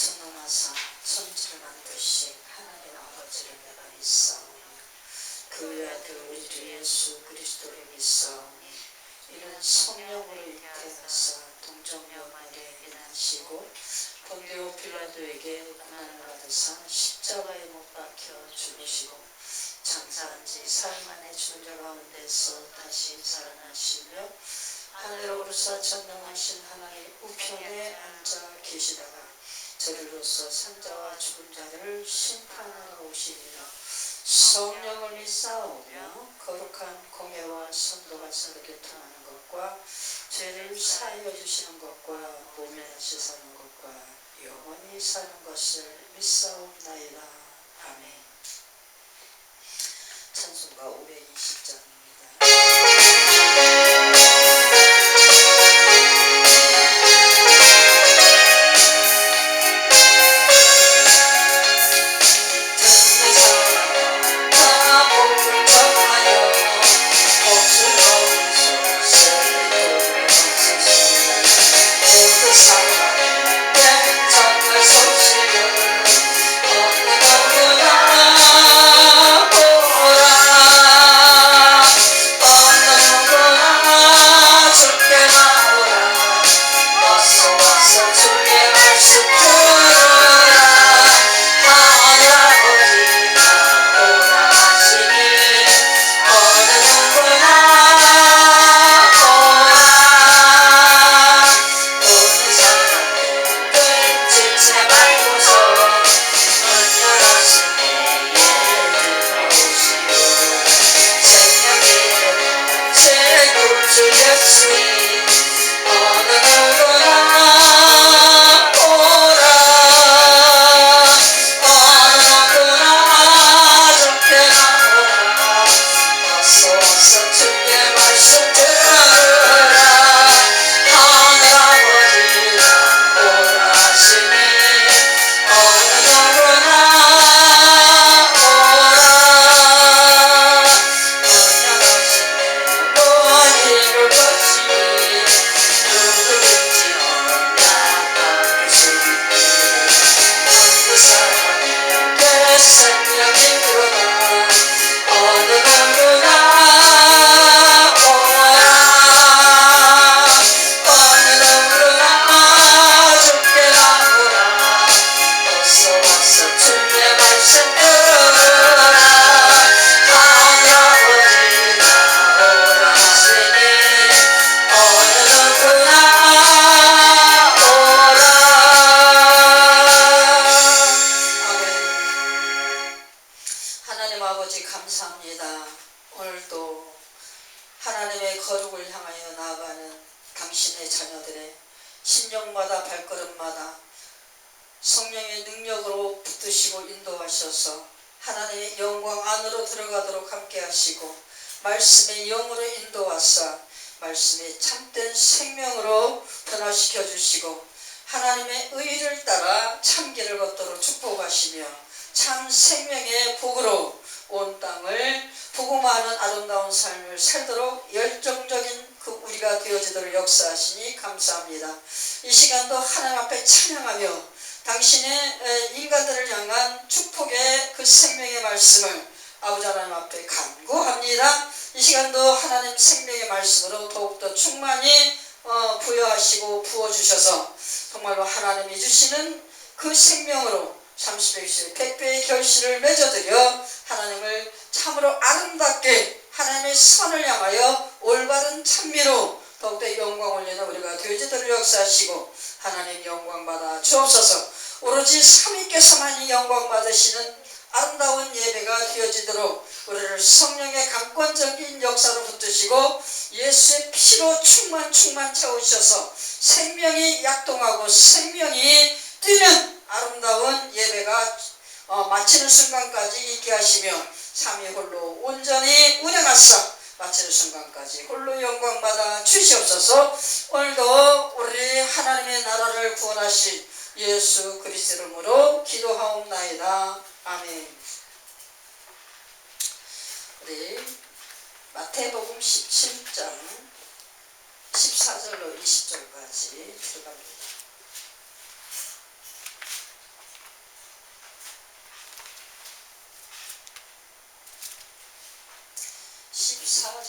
전능하사 천지를 만드신 하나님 아버지를 내가 믿사오니 그의 아들 우리 주 예수 그리스도를 믿사오니 이는 성령으로 잉태하사 동정녀마리아에 나시고 본디오 빌라도에게 고난을 받으사 십자가에 못 박혀 죽으시고 장사한 지 사흘 만에 죽은 가운데서 다시 살아나시며 하늘로 오르사 전능하신 하나님 우편에 앉아 계시다가 저리로서 산자와 죽은 자들을 심판하러 오시리라. 성령을 믿사오며 거룩한 공예와 선도가 서로 교통하는 것과 죄를 사하여 주시는 것과 몸에 다시 사는 것과 영원히 사는 것을 믿사옵나이다. 아멘. 찬송가 520장입니다. 감사합니다. 오늘도 하나님의 거룩을 향하여 나아가는 당신의 자녀들의 심령마다 발걸음마다 성령의 능력으로 붙드시고 인도하셔서 하나님의 영광 안으로 들어가도록 함께 하시고 말씀의 영으로 인도하사 말씀의 참된 생명으로 변화시켜 주시고 하나님의 의를 따라 참기를 걷도록 축복하시며 참 생명의 복으로 온 땅을 복음하는 아름다운 삶을 살도록 열정적인 그 우리가 되어지도록 역사하시니 감사합니다. 이 시간도 하나님 앞에 찬양하며 당신의 인간들을 향한 축복의 그 생명의 말씀을 아버지 하나님 앞에 간구합니다. 이 시간도 하나님 생명의 말씀으로 더욱더 충만히 부여하시고 부어주셔서 정말로 하나님이 주시는 그 생명으로 30배씩 100배의 결실을 맺어드려 하나님을 참으로 아름답게 하나님의 선을 향하여 올바른 찬미로 더욱더 영광 올리는 우리가 되어지도록 역사하시고 하나님 영광 받아 주옵소서. 오로지 삼위께서만이 영광 받으시는 아름다운 예배가 되어지도록 우리를 성령의 강권적인 역사로 붙드시고 예수의 피로 충만 채우셔서 생명이 약동하고 생명이 뛰는 아름다운 예배가 마치는 순간까지 있게 하시며 삼위 홀로 온전히 운행하사 마치는 순간까지 홀로 영광받아 주시옵소서. 오늘도 우리 하나님의 나라를 구원하신 예수 그리스도 이름으로 기도하옵나이다. 아멘. 우리 마태복음 17장 14절로 20절까지 들어갑니다.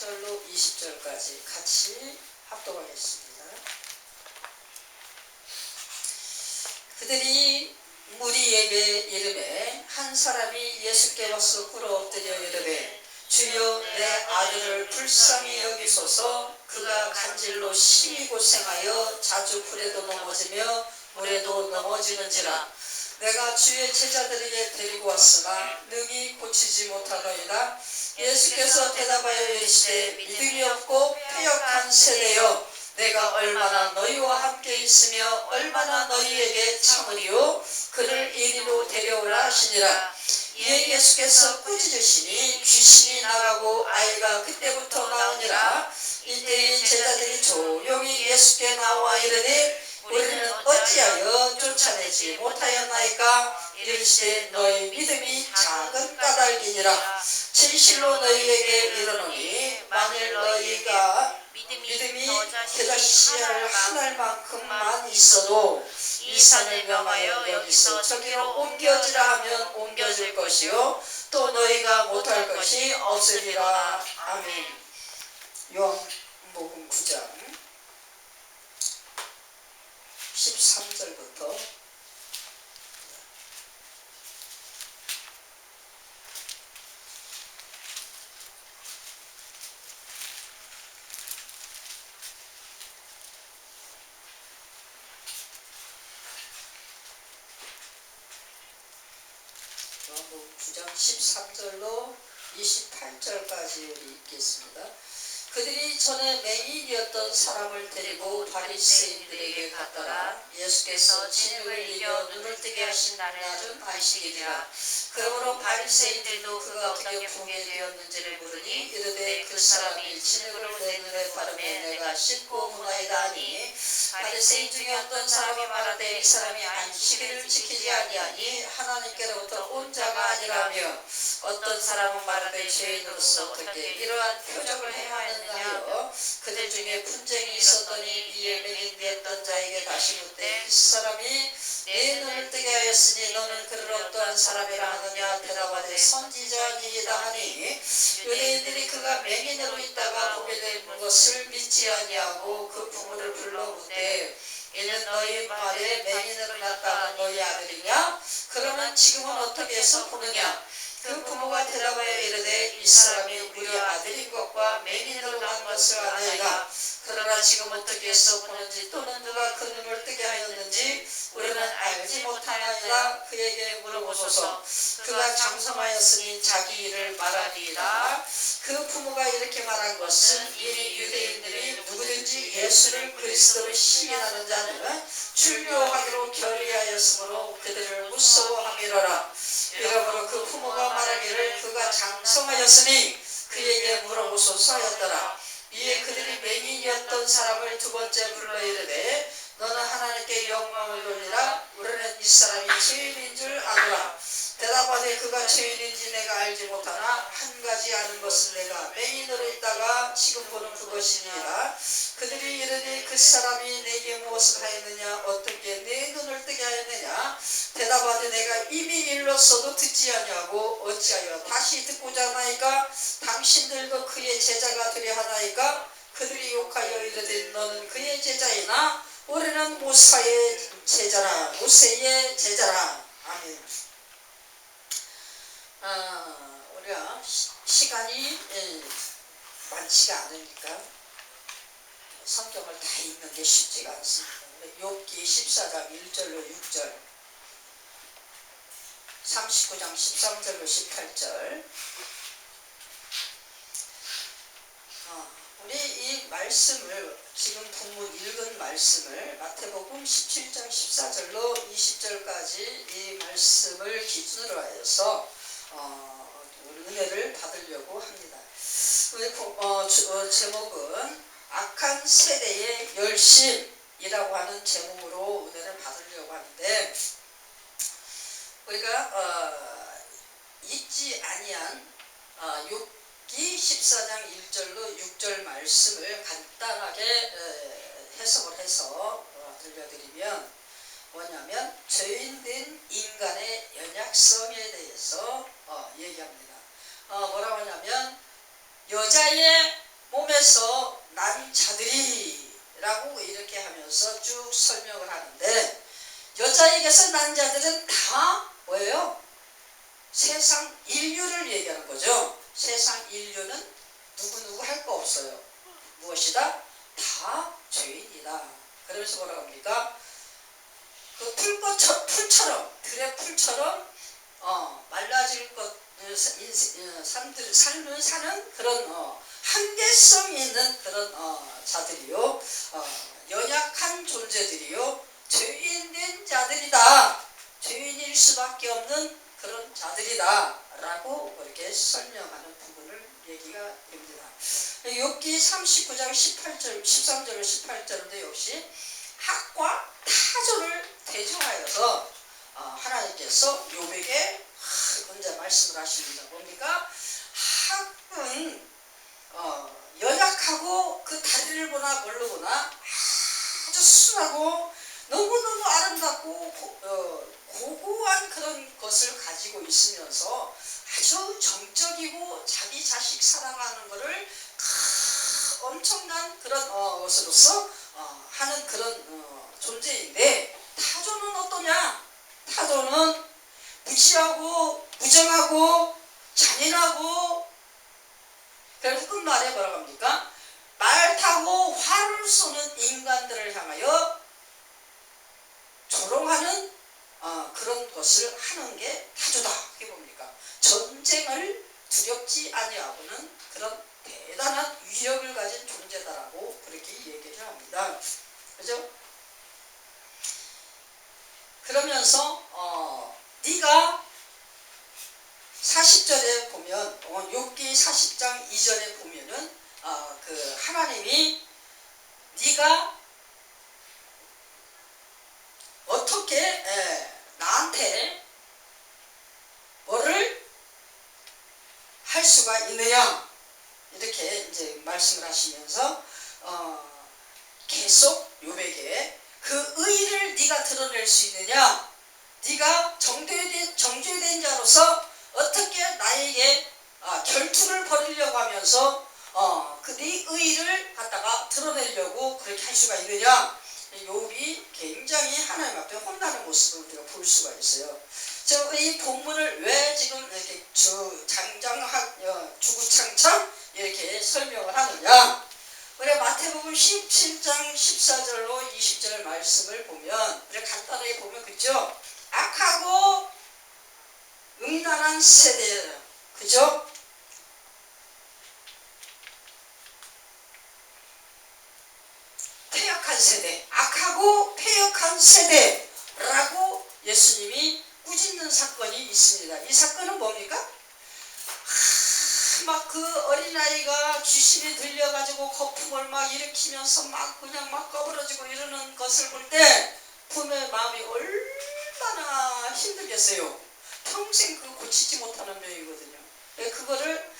18절로 20절까지 같이 합독하겠습니다. 그들이 무리에게 이르매 한 사람이 예수께 와서 꿇어 엎드려 이르되 주여 내 아들을 불쌍히 여기소서. 그가 간질로 심히 고생하여 자주 불에도 넘어지며 물에도 넘어지는지라. 내가 주의 제자들에게 데리고 왔으나 능히 고치지 못하더이다. 예수께서 대답하여 이르시되 믿음이 없고 패역한 세대여, 내가 얼마나 너희와 함께 있으며 얼마나 너희에게 참으리요. 그를 이리로 데려오라 하시니라. 이에 예수께서 꾸짖으시니 귀신이 나가고 아이가 그때부터 나으니라. 이때에 제자들이 조용히 예수께 나와 이르되 우리는 어찌하여 쫓아내지 못하였나이까. 이르시되 너희 믿음이 작은 까닭이니라. 진실로 너희에게 이르노니 만일 너희가 믿음이 겨자 씨알 한 알만큼만 있어도 이 산을 명하여 여기서 저기로 옮겨지라 하면 옮겨질 것이요 또 너희가 못할 것이 없으리라. 아멘. 요한복음 9장 13절부터 요한복음 9장 13절로 28절까지 우리 읽겠습니다. 그들이 전에 맹인이었던 사람을 데리고 바리새인들에게 갔더라. 예수께서 진흙을 이겨 눈을 뜨게 하신 낮은 안식일이라. 그러므로 바리새인들도 그가 어떻게 보게 되었는지를 물으니 이르되 그 사람이 진흙을 내 눈에 바르매 내가 씻고 보나이다 하니, 바리새인 중에 어떤 사람이 말하되 이 사람이 안식일을 지키지 아니하니 하나님께로부터 온 자가 아니라며, 어떤 사람은 말하되 죄인으로서 어떻게 이러한 표적을 행하느냐 하여 그들 중에 분쟁이 있었더니 이에 맹인되었던 자에게 다시 묻되 이 사람이 내 눈을 뜨게 하였으니 너는 그를 어떠한 사람이라 하느냐. 대답하되 선지자니이다 하니, 유대인들이 그가 맹인으로 있다가 보게 된 것을 믿지 아니하고 그 부모를 불러 묻되 이는 너희 말에 맹인으로 났다는 너희 아들이냐? 그러면 지금은 어떻게 해서 보느냐? 그 부모가 대답하여 이르되 이 사람이 우리 아들인 것과 맹인으로 난 것을 아나이다. 그러나 지금 어떻게 해서 보는지 또는 누가 그 눈을 뜨게 하였는지 우리는 알지 못하나이다. 그에게 물어보소서. 그가 장성하였으니 자기 일을 말하리이다. 그 부모가 이렇게 말한 것은 이미 유대인들이 누구든지 예수를 그리스도로 시인하는 자는 출교하기로 결의하였으므로 그들을 무서워함이로라. 이러므로 그 부모가 말하기를 그가 장성하였으니 그에게 물어보소서 하였더라. 이에 그들이 맹인이었던 사람을 두 번째 불러 이르되 너는 하나님께 영광을 돌리라. 우리는 이 사람이 죄인인 줄 아노라. 대답하되 그가 죄인인지 내가 알지 못하나 한 가지 아는 것은 내가 맹인으로 있다가 지금 보는 그것이니라. 그들이 이르되 그 사람이 내게 무엇을 하였느냐? 어떻게 내 눈을 뜨게 하였느냐? 대답하되 내가 이미 일렀어도 듣지 아니하고 어찌하여 다시 듣고자 하나이까? 당신들도 그의 제자가 되려 하나이까? 그들이 욕하여 이르되 너는 그의 제자이나 우리는 모세의 제자라. 아멘. 우리가 시간이 많지가 않으니까 성경을 다 읽는 게 쉽지가 않습니다. 욥기 14장 1절로 6절, 39장 13절로 18절. 우리 이 말씀을, 지금 본문 읽은 말씀을 마태복음 17장 14절로 20절까지 이 말씀을 기준으로 하여서 은혜를 받으려고 합니다. 제목은 악한 세대의 열심이라고 하는 제목으로 은혜를 받으려고 하는데, 우리가 잊지 아니한 6기 14장 1절로 6절 말씀을 간단하게 해석을 해서 들려드리면 뭐냐면, 죄인된 인간의 연약성에 대해서 얘기합니다. 뭐라고 하냐면, 여자의 그래서 난자들이라고 이렇게 하면서 쭉 설명을 하는데, 여자에게서 난 자들은 다 뭐예요? 세상 인류를 얘기하는 거죠. 세상 인류는 누구누구 할 거 없어요. 무엇이다? 다 죄인이다. 그러면서 뭐라고 합니까? 그 풀처럼, 들의 풀처럼 말라질 것, 삶을 사는 그런 한계성이 있는 그런 자들이요, 연약한 존재들이요, 죄인된 자들이다. 죄인일 수밖에 없는 그런 자들이다 라고 그렇게 설명하는 부분을 얘기가 됩니다. 욥기 39장 18절, 13절, 18절인데 역시 학과 타조를 대조하여서 하나님께서 욥에게 먼저 말씀을 하십니다. 뭡니까? 학은 연약하고 그 다리를 보나 뭘로 보나 아주 순하고 너무너무 아름답고 고고한 그런 것을 가지고 있으면서 아주 정적이고 자기 자식 사랑하는 것을 엄청난 그런 것으로서 하는 그런 존재인데, 타조는 어떠냐? 타조는 무지하고 무정하고 잔인하고, 그래서 끝말에 뭐라고 합니까? 말 타고 활을 쏘는 인간들을 향하여 조롱하는 그런 것을 하는 게 타조다. 그게 뭡니까? 전쟁을 두렵지 아니하고는 그런 대단한 위력을 가진 존재다라고 그렇게 얘기를 합니다. 그죠? 그러면서 네가 40절에 보면, 욥기 40장 2절에 보면은 그 하나님이 네가 어떻게 나한테 뭐를 할 수가 있느냐 이렇게 이제 말씀을 하시면서 계속 욥에게 그 의를 네가 드러낼 수 있느냐, 네가 정죄된 자로서 어떻게 나에게 결투를 벌이려고 하면서 그 네 의를 갖다가 드러내려고 그렇게 할 수가 있느냐. 욥이 굉장히 하나님 앞에 혼나는 모습을 우리가 볼 수가 있어요. 이 본문을 왜 지금 이렇게 주구장창 이렇게 설명을 하느냐. 우리 마태복음 17장 14절로 20절 말씀을 보면, 우리 간단하게 보면, 그죠? 악하고 음란한 세대, 그죠? 폐역한 세대, 악하고 폐역한 세대라고 예수님이 꾸짖는 사건이 있습니다. 이 사건은 뭡니까? 막 그 어린아이가 귀신이 들려가지고 거품을 막 일으키면서 막 그냥 막 꺼부러지고 이러는 것을 볼 때 부모의 마음이 얼마나 힘들겠어요. 평생 그 고치지 못하는 병이거든요. 그거를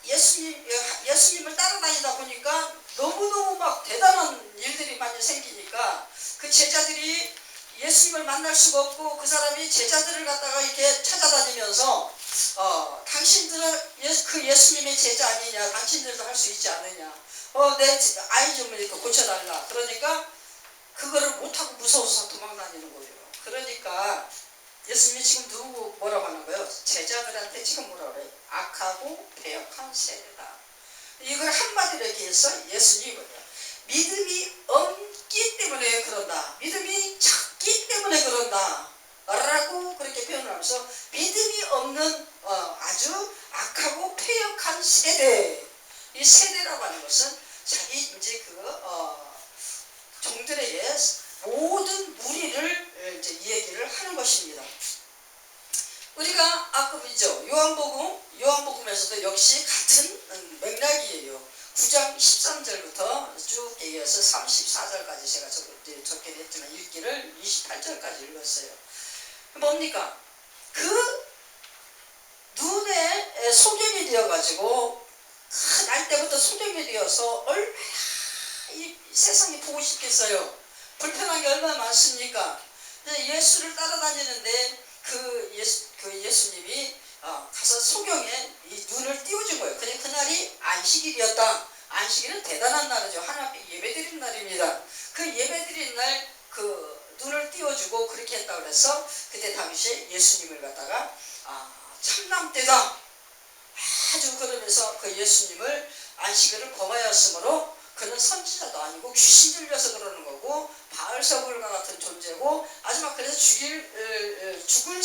예수님을 따라다니다 보니까 너무너무 막 대단한 일들이 많이 생기니까 그 제자들이 예수님을 만날 수가 없고, 그 사람이 제자들을 갖다가 이렇게 찾아다니면서 당신들은 그 예수님의 제자 아니냐, 당신들도 할 수 있지 않느냐, 내 아이 좀 이렇게 고쳐달라. 그러니까 그거를 못하고 무서워서 도망다니는 거예요. 그러니까 예수님이 지금 누구 뭐라고 하는 거예요? 제자들한테 지금 뭐라고 그래요? 악하고 폐역한 세대다. 이걸 한마디로 얘기해서 예수님이 뭐예요? 믿음이 없기 때문에 그런다, 믿음이 작기 때문에 그런다 라고 그렇게 표현을 하면서, 믿음이 없는 아주 악하고 폐역한 세대, 이 세대라고 하는 것은 자기 이제 종들에게 모든 무리를 이제 이 얘기를 하는 것입니다. 우리가 아까 보죠, 요한복음에서도 역시 같은 맥락이에요. 9장 13절부터 쭉 얘기해서 34절까지 제가 적게 했지만 읽기를 28절까지 읽었어요. 뭡니까? 그 눈에 소경이 되어가지고 날 때부터 소경이 되어서 얼마나 이 세상이 보고 싶겠어요. 불편한 게 얼마나 많습니까? 예수를 따라다니는데 그 예수님이 가서 소경에 이 눈을 띄워준 거예요. 근데 그날이 안식일이었다. 안식일은 대단한 날이죠. 하나님 앞에 예배드린 날입니다. 그 예배드린 날 그 눈을 띄워주고 그렇게 했다고 그래서 그때 당시에 예수님을 갖다가 참남때다 아주 그러면서 그 예수님을 안식일을 범하였으므로 그는 선지자도 아니고 귀신 들려서 그러는 거고 바알세불과 같은 존재고 아주 막 그래서 죽을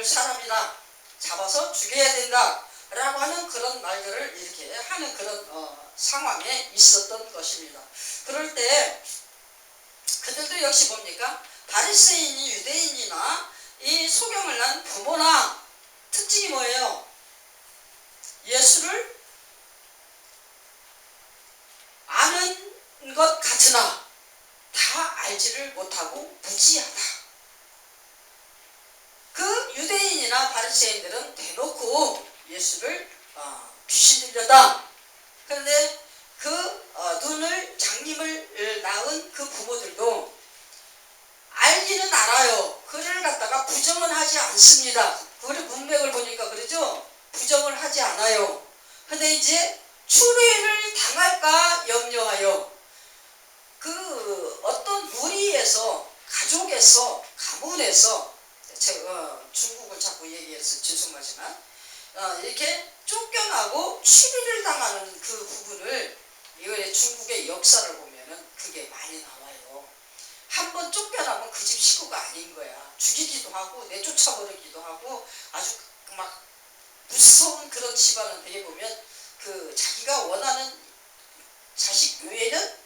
사람이다. 잡아서 죽여야 된다 라고 하는 그런 말들을 이렇게 하는 그런 상황에 있었던 것입니다. 그럴 때 그들도 역시 뭡니까? 바리새인이 유대인이나 이 소경을 낳은 부모나 특징이 뭐예요? 예수를 아는 것 같으나 다 알지를 못하고 무지하다. 그 유대인이나 바리새인들은 대놓고 예수를 귀신 들렸다. 그런데 그 눈을 장님을 낳은 그 부모들도 알기는 알아요. 그를 갖다가 부정은 하지 않습니다. 우리 문맥을 보니까 그러죠. 부정을 하지 않아요. 근데 이제 추리를 당할까 염려하여 그 어떤 무리에서 가족에서 가문에서 제가 중국을 자꾸 얘기해서 죄송하지만 이렇게 쫓겨나고 추리를 당하는 그 부분을 이번에 중국의 역사를 보면은 그게 많이 나와요. 한번 쫓겨나면 그 집 식구가 아닌 거야. 죽이기도 하고 내쫓아버리기도 하고 아주 막 무서운 그런 집안은 되게 보면 그 자기가 원하는 자식 외에는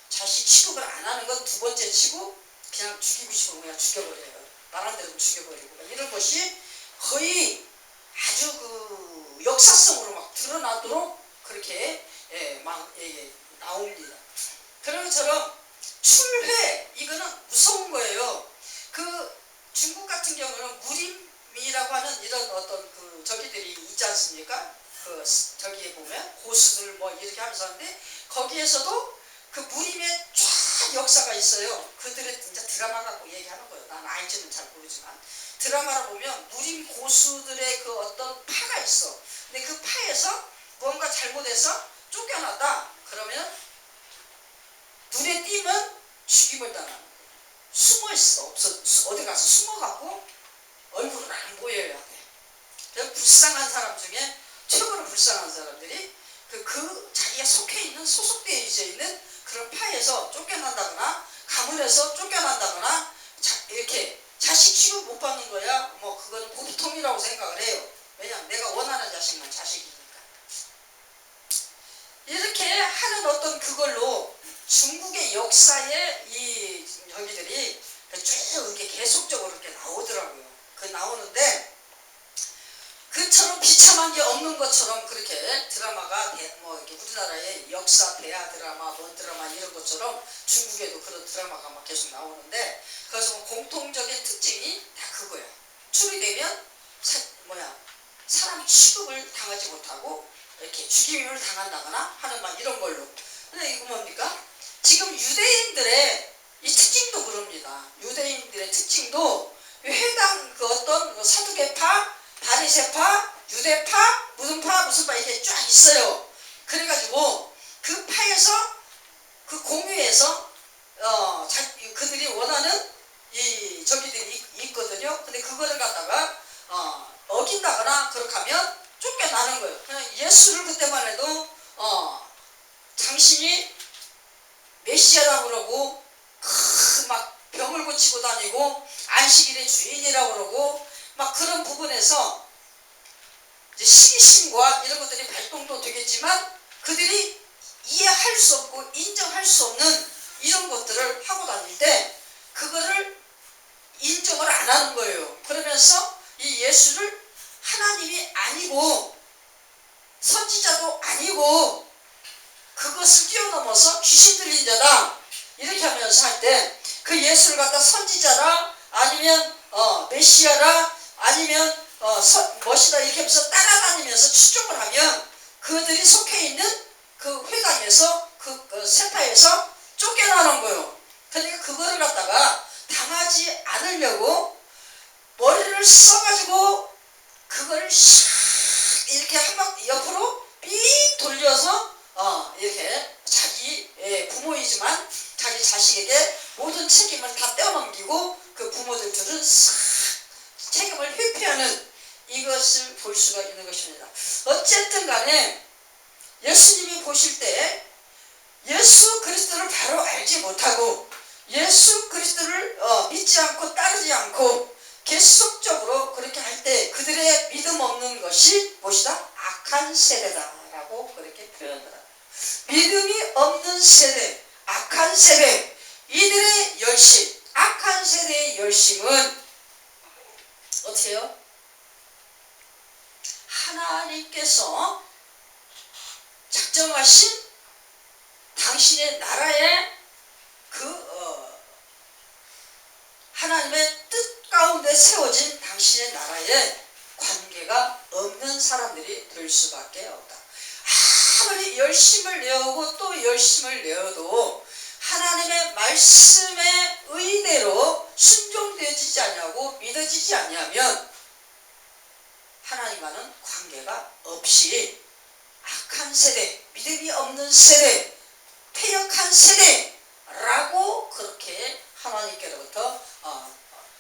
자식 취급을 안 하는 건 두 번째 치고 그냥 죽이고 싶으면 그냥 죽여버려요. 말한 대로 죽여버리고 이런 것이 거의 아주 그 역사성으로 막 드러나도록 그렇게 나옵니다. 그런 것처럼 출회 이거는 무서운 거예요. 그 중국 같은 경우는 무림이라고 하는 이런 어떤 그 저기들이 있지 않습니까? 그 저기에 보면 고수들 뭐 이렇게 하면서 하는데 거기에서도 그 무림의 쫙 역사가 있어요. 그들의 진짜 드라마 갖고 얘기하는 거예요. 난 알지는 잘 모르지만 드라마를 보면 무림 고수들의 그 어떤 파가 있어. 근데 그 파에서 뭔가 잘못해서 쫓겨났다. 그러면 눈에 띄면 죽임을 당하는 거예요. 숨어있어. 어디 가서 숨어갖고 얼굴을 안 보여야 돼. 그래서 불쌍한 사람 중에 최고로 불쌍한 사람들이 그 자기가 속해 있는 소속되어 있는 그런 파에서 쫓겨난다거나 가문에서 쫓겨난다거나 이렇게 자식 취급 못 받는 거야. 뭐 그거는 보통이라고 생각을 해요. 왜냐하면 내가 원하는 자식만 자식이니까. 이렇게 하는 어떤 그걸로 중국의 역사에 이 여기들이 쭉 이렇게 계속적으로 이렇게 나오더라고요. 그 나오는데 그처럼 비참한 게 없는 것처럼 그렇게 드라마가 뭐 이렇게 우리나라의 역사 대하 드라마, 뭔 드라마 이런 것처럼 중국에도 그런 드라마가 막 계속 나오는데 그래서 공통적인 특징이 다 그거야. 추리되면 사람이 취급을 당하지 못하고 이렇게 죽임을 당한다거나 하는 막 이런 걸로. 근데 이거 뭡니까? 지금 유대인들의 이 특징도 그럽니다. 유대인들의 특징도 회당 그 어떤 그 사두개파, 바리새파, 유대파, 무슨 파 이게 쫙 있어요. 그래가지고 그 파에서 그 공유에서 그들이 원하는 이 저기들이 있거든요. 근데 그거를 갖다가 어긴다거나 그렇게 하면 쫓겨나는 거예요. 그냥 예수를 그때만 해도 당신이 메시아라고 그러고 막 병을 고치고 다니고 안식일의 주인이라고 그러고 막 그런 부분에서 이제 시기심과 이런 것들이 발동도 되겠지만 그들이 이해할 수 없고 인정할 수 없는 이런 것들을 하고 다닐 때 그거를 인정을 안 하는 거예요. 그러면서 이 예수를 하나님이 아니고 선지자도 아니고 그것을 뛰어넘어서 귀신 들린 자다 이렇게 하면서 할 때 그 예수를 갖다 선지자라 아니면 메시아라 아니면 멋이다 이렇게 하면서 따라다니면서 추종을 하면 그들이 속해 있는 그 회당에서 그 세파에서 쫓겨나는 거예요. 그러니까 그거를 갖다가 당하지 않으려고 머리를 써가지고 그걸 샥 이렇게 한 바퀴 옆으로 삥 돌려서 이렇게 자기 부모이지만 자기 자식에게 모든 책임을 다 떼어넘기고 그 부모들들은 싹 책임을 회피하는 이것을 볼 수가 있는 것입니다. 어쨌든 간에 예수님이 보실 때 예수 그리스도를 바로 알지 못하고 예수 그리스도를 믿지 않고 따르지 않고 계속적으로 그렇게 할 때 그들의 믿음 없는 것이 무엇이다? 악한 세대다라고 그렇게 표현을 합니다. 믿음이 없는 세대, 악한 세대, 이들의 열심, 악한 세대의 열심은 어떻게 해요? 하나님께서 작정하신 당신의 나라에 하나님의 뜻 가운데 세워진 당신의 나라에 관계가 없는 사람들이 될 수밖에 없다. 아무리 열심을 내어오고 또 열심을 내어도 하나님의 말씀의 의대로 순종되지 않냐고 믿어지지 않냐면 하나님과는 관계가 없이 악한 세대, 믿음이 없는 세대, 패역한 세대라고 그렇게 하나님께로부터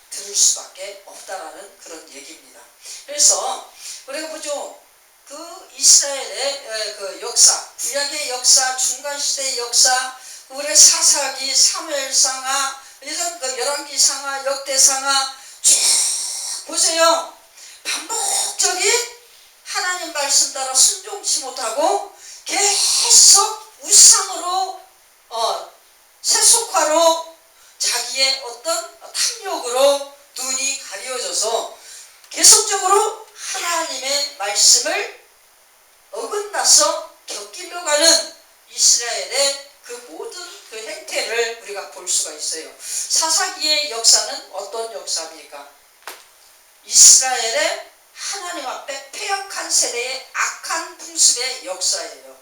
들을 수밖에 없다라는 그런 얘기입니다. 그래서 우리가 보죠. 그 이스라엘의 그 역사, 구약의 역사, 중간시대의 역사, 우리가 사사기, 사무엘상하, 이런 그 열왕기상하, 역대상하 쭉 보세요. 반복적인 하나님 말씀 따라 순종치 못하고 계속 우상으로 세속화로 자기의 어떤 탐욕으로 눈이 가려져서 계속적으로 하나님의 말씀을 어긋나서 겪이려고 하는 이스라엘의 그 모든 그 행태를 우리가 볼 수가 있어요. 사사기의 역사는 어떤 역사입니까? 이스라엘의 하나님 앞에 패역한 세대의 악한 풍습의 역사예요.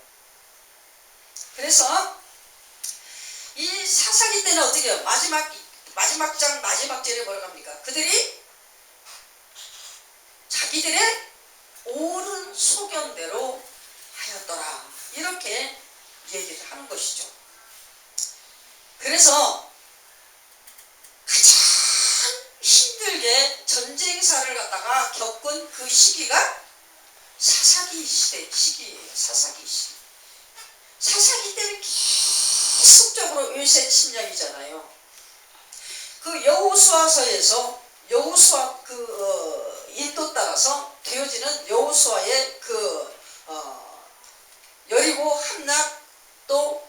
그래서 이 사사기 때는 어떻게 해요? 마지막 장 마지막 절에 뭐라고 합니까? 그들이 자기들의 옳은 소견대로 하였더라 이렇게 얘기를 하는 것이죠. 그래서 가장 힘들게 전쟁사를 갖다가 겪은 그 시기가 사사기 시기예요. 사사기 시기. 사사기 때는 계속적으로 율세 침략이잖아요. 그 여호수아서에서 여호수아 인도 따라서 되어지는 여호수아의 여리고 함락 또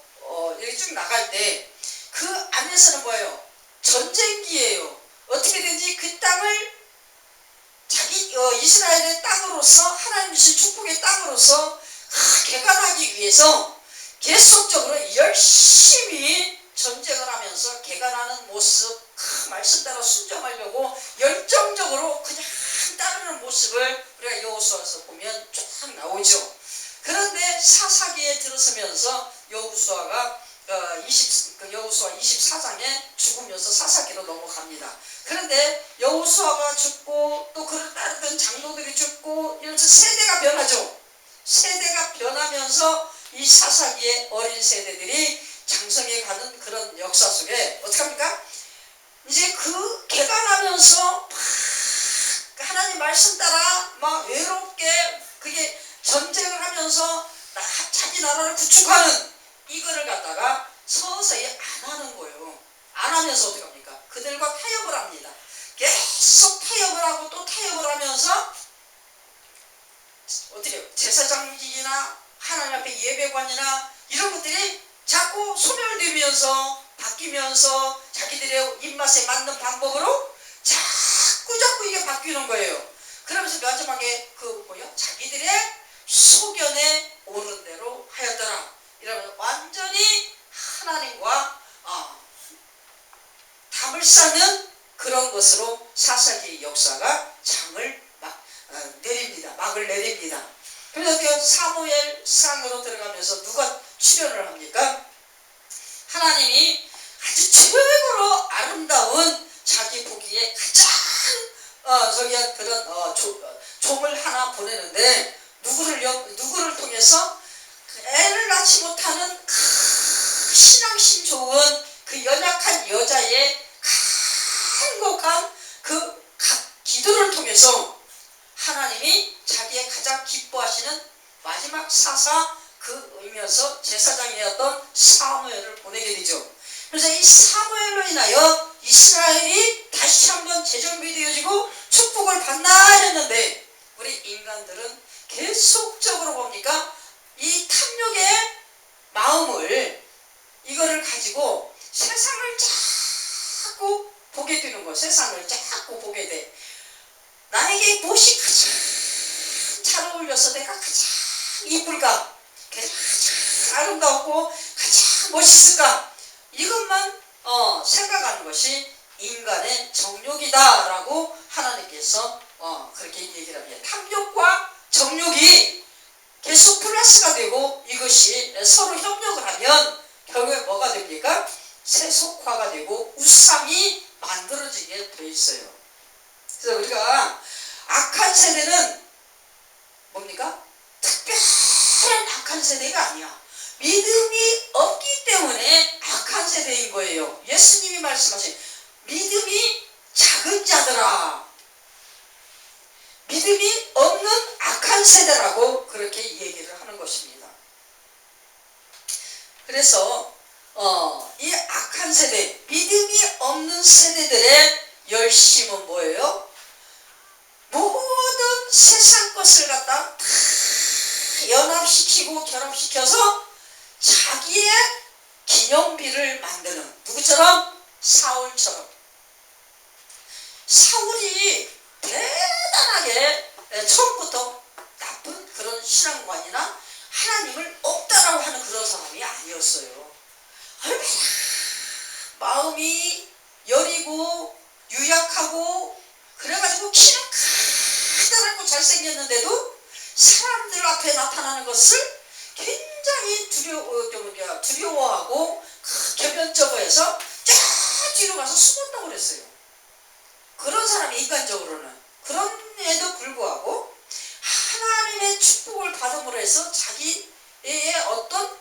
여기 쭉 나갈 때 그 안에서는 뭐예요? 전쟁기예요. 어떻게든지 그 땅을 자기 이스라엘의 땅으로서 하나님 주신 축복의 땅으로서 개간하기 위해서 계속적으로 열심히 전쟁을 하면서 개간하는 모습, 말씀 따라 순종하려고 열정적으로 그냥 따르는 모습을 우리가 여호수아에서 보면 쫙 나오죠. 그런데 사사기에 들어서면서 여호수아가 여호수아 24장에 죽으면서 사사기로 넘어갑니다. 그런데 여호수아가 죽고 또 그를 따르던 장로들이 죽고 이러면서 세대가 변하죠. 세대가 변하면서 이 사사기의 어린 세대들이 장성해 가는 그런 역사 속에 어떻게 합니까? 이제 그 개간하면서 하나님 말씀 따라 막 외롭게 그게 전쟁을 하면서 자기 나라를 구축하는 이거를 갖다가 서서히 안 하는 거예요. 안 하면서 어떻게 합니까? 그들과 타협을 합니다. 계속 타협을 하고 또 타협을 하면서 어떻게 해요? 제사장직이나 하나님 앞에 예배관이나 이런 것들이 자꾸 소멸되면서 바뀌면서 자기들의 입맛에 맞는 방법으로 자꾸 이게 바뀌는 거예요. 그러면서 마지막에 자기들의 소견에 오른 대로 하였더라. 이러면 완전히 하나님과 담을 쌓는 그런 것으로 사사기의 역사가 장을 막을 내립니다. 그래서 사무엘상으로 들어가면서 누가 출연을 합니까? 하나님이 아주 최고로 아름다운 자기 보기에 가장 그런 종을 하나 보내는데 누구를 통해서 애를 낳지 못하는 신앙심 좋은 그 연약한 여자의 간곡한 그 기도를 통해서 하나님이 자기의 가장 기뻐하시는 마지막 사사 그이면서 제사장이었던 사무엘을 보내게 되죠. 그래서 이 사무엘로 인하여 이스라엘이 다시 한번 재정비되어지고 축복을 받나 했는데 우리 인간들은 계속적으로 뭡니까? 이 탐욕의 마음을 이거를 가지고 세상을 자꾸 보게 되는 거예요. 세상을 자꾸 보게 돼. 나에게 무엇이 가장 잘 어울려서 내가 가장 이쁠까? 가장 아름답고 가장 멋있을까? 이것만 생각하는 것이 인간의 정욕이다라고 하나님께서 그렇게 얘기를 합니다. 탐욕과 정욕이 계속 플러스가 되고 이것이 서로 협력을 하면 결국에 뭐가 됩니까? 세속화가 되고 우상이 만들어지게 돼 있어요. 그래서 우리가 악한 세대는 뭡니까? 특별한 악한 세대가 아니야. 믿음이 없기 때문에 악한 세대인 거예요. 예수님이 말씀하신 믿음이 작은 자들아, 믿음이 없는 악한 세대라고 그렇게 얘기를 하는 것입니다. 그래서 이 악한 세대, 믿음이 없는 세대들의 열심은 뭐예요? 모든 세상 것을 갖다 다 연합시키고 결합시켜서 자기의 기념비를 만드는, 누구처럼? 사울처럼. 사울이 대단하게 처음부터 나쁜 그런 신앙관이나 하나님을 없다라고 하는 그런 사람이 아니었어요. 얼마나 마음이 여리고 유약하고 그래가지고 키는 크다랗고 잘생겼는데도 사람들 앞에 나타나는 것을 굉장히 두려워하고 격연적어해서 쫙 뒤로 가서 숨었다고 그랬어요. 그런 사람이 인간적으로는. 그럼에도 불구하고 하나님의 축복을 받음으로 해서 자기의 어떤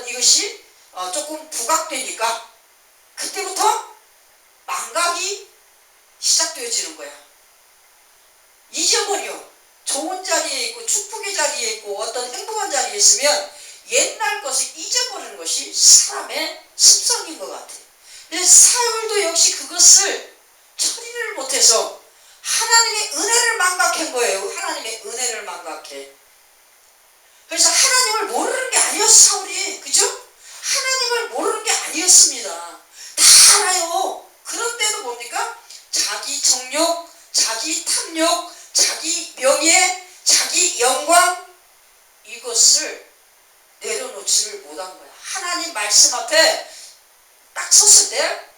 이것이 조금 부각되니까 그때부터 망각이 시작되어지는 거야. 잊어버려. 좋은 자리에 있고 축복의 자리에 있고 어떤 행복한 자리에 있으면 옛날 것을 잊어버리는 것이 사람의 습성인 것 같아. 근데 사울도 역시 그것을 처리를 못해서 하나님의 은혜를 망각한 거예요. 하나님의 은혜를 망각해. 그래서 하나님을 모르는 게 아니었어, 사울이. 그죠? 하나님을 모르는 게 아니었습니다. 다 알아요. 그런 때도 뭡니까? 자기 정욕, 자기 탐욕, 자기 명예, 자기 영광, 이것을 내려놓지를 못한 거야. 하나님 말씀 앞에 딱 섰을 때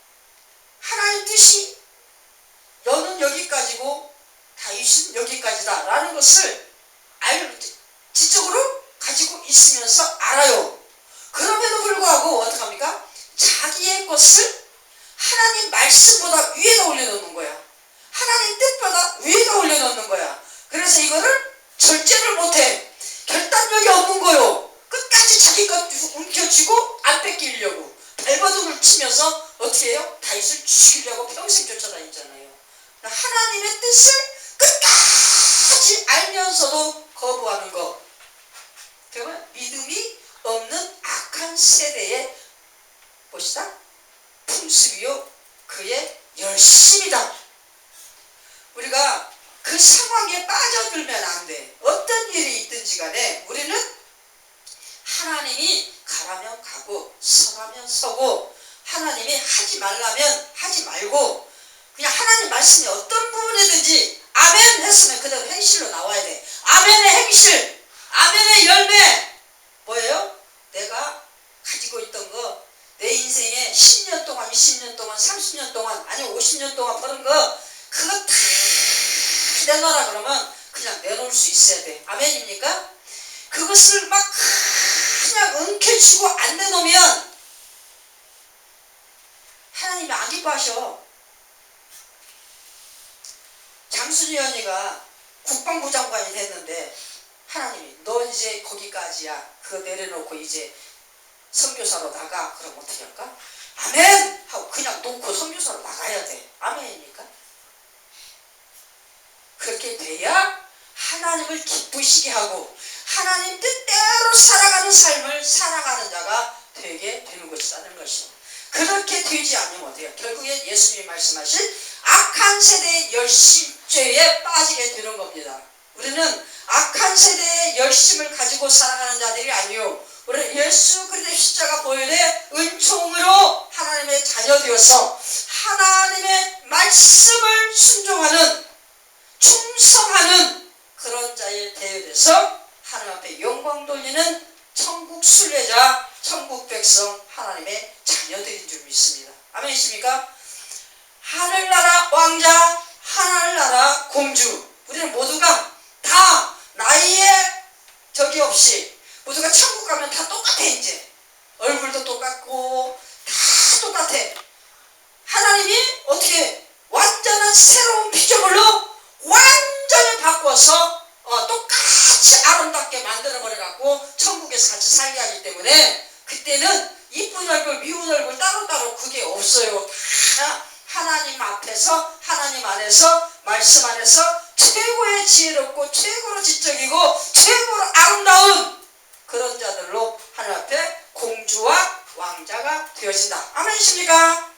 하나님 뜻이 너는 여기까지고 다윗은 여기까지다 라는 것을 지적으로 가지고 있으면서 알아요. 그럼에도 불구하고 어떡합니까? 자기의 것을 하나님 말씀보다 위에다 올려놓는 거야. 하나님 뜻보다 위에다 올려놓는 거야. 그래서 이거를 절제를 못해. 결단력이 없는 거요. 끝까지 자기 것 움켜쥐고 안 뺏기려고 발버둥을 치면서 어떻게 해요? 다윗을 죽이려고 평생 쫓아다니잖아요. 하나님의 뜻을 끝까지 알면서도 거부하는 것. 그러면 믿음이 없는 악한 세대의 무엇이다? 풍습이요 그의 열심이다. 우리가 그 상황에 빠져들면 안 돼. 어떤 일이 있든지 간에 우리는 하나님이 가라면 가고 서라면 서고 하나님이 하지 말라면 하지 말고 그냥 하나님 말씀이 어떤 부분이든지 아멘 했으면 그대로 행실로 나와야 돼. 아멘의 행실, 아멘의 열매 뭐예요? 내가 가지고 있던 거 내 인생에 10년 동안 20년 동안 30년 동안 아니면 50년 동안 버는 거 그거 다 내놔라 그러면 그냥 내놓을 수 있어야 돼. 아멘입니까? 그것을 막 그냥 움켜쥐고 안 내놓으면 하나님이 안 기뻐하셔. 장순이 언니가 국방부 장관이 됐는데 하나님이 너 이제 거기까지야. 그거 내려놓고 이제 선교사로 나가. 그럼 어떻게 할까? 아멘! 하고 그냥 놓고 선교사로 나가야 돼. 아멘입니까? 그렇게 돼야 하나님을 기쁘시게 하고 하나님 뜻대로 살아가는 삶을 살아가는 자가 되게 되는 것이라는 것입니다. 그렇게 되지 않으면 어때요? 결국에 예수님이 말씀하신 악한 세대의 열심죄에 빠지게 되는 겁니다. 우리는 악한 세대의 열심을 가지고 살아가는 자들이 아니요, 우리는 예수 그리스도의 십자가 보혈의 은총으로 하나님의 자녀 되어서 하나님의 말씀을 순종하는, 충성하는 그런 자에 대해서 하나님 앞에 영광 돌리는 천국 순례자, 천국 백성, 하나님의 자녀들인 줄 믿습니다. 아멘이십니까? 하늘나라 왕자, 하늘나라 공주, 우리는 모두가 다 나이에 적이 없이 모두가 천국 가면 다 똑같아. 이제 얼굴도 똑같고 다 똑같아. 하나님이 어떻게 완전한 새로운 피조물로 완전히 바꿔서 똑같이 아름답게 만들어버려갖고 천국에서 같이 살게 하기 때문에 그때는 이쁜 얼굴, 미운 얼굴 따로따로 그게 없어요. 다 하나님 앞에서, 하나님 안에서, 말씀 안에서 최고의 지혜롭고 최고로 지적이고 최고로 아름다운 그런 자들로 하나님 앞에 공주와 왕자가 되어진다. 아멘이십니까?